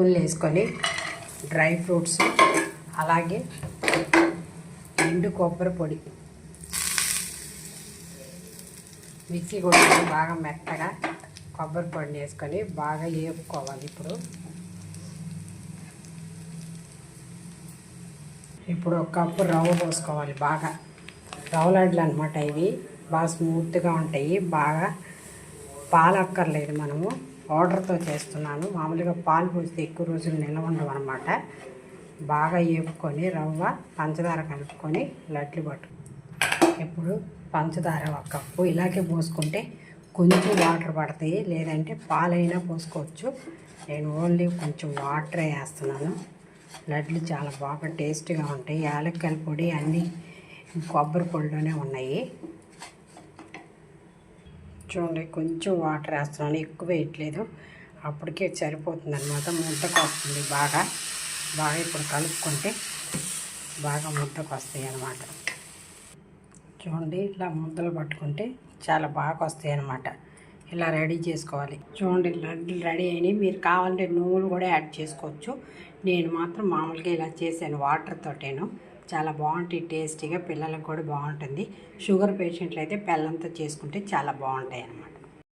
స్పూన్లు వేసుకొని dry fruits అలాగే ఎండు కొబ్బరి పొడి మిక్సీ కొట్టుకొని బాగా మెత్తగా కొబ్బరి పొడిని వేసుకొని బాగా వేపుకోవాలి. ఇప్పుడు ఒక కప్పు రవ్వ పోసుకోవాలి. బాగా రవ్వలడ్లు అనమాట ఇవి, బాగా స్మూత్గా ఉంటాయి. బాగా పాలు అక్కర్లేదు, మనము ఆర్డర్తో చేస్తున్నాను. మామూలుగా పాలు పోస్తే ఎక్కువ రోజులు నిల్వ ఉండవు అనమాట. బాగా వేపుకొని రవ్వ పంచదార కలుపుకొని లడ్లు పట్టు. ఇప్పుడు పంచదార ఒక కప్పు ఇలాగే పోసుకుంటే కొంచెం వాటర్ పడతాయి, లేదంటే పాలైనా పోసుకోవచ్చు. నేను ఓన్లీ కొంచెం వాటరే వేస్తున్నాను. లడ్లు చాలా బాగా టేస్ట్గా ఉంటాయి. యాలక్కల పొడి అన్నీ కొబ్బరి పొడిలోనే ఉన్నాయి. చూడండి, కొంచెం వాటర్ వేస్తున్నాను, ఎక్కువ వేయట్లేదు. అప్పటికే సరిపోతుంది అనమాట. ముద్దకు వస్తుంది బాగా. ఇప్పుడు కలుపుకుంటే బాగా ముద్దకు వస్తాయి అన్నమాట. చూడండి, ఇలా ముద్దలు పట్టుకుంటే చాలా బాగా వస్తాయి అన్నమాట. ఇలా రెడీ చేసుకోవాలి. చూడండి, లడ్డులు రెడీ అయినాయి. మీరు కావాలంటే నువ్వులు కూడా యాడ్ చేసుకోవచ్చు. నేను మాత్రం మామూలుగా ఇలా చేశాను వాటర్ తోటేను. చాలా బాగుంటాయి టేస్టీగా, పిల్లలకు కూడా బాగుంటుంది. షుగర్ పేషెంట్లు అయితే బెల్లంతో చేసుకుంటే చాలా బాగుంటాయి అన్నమాట.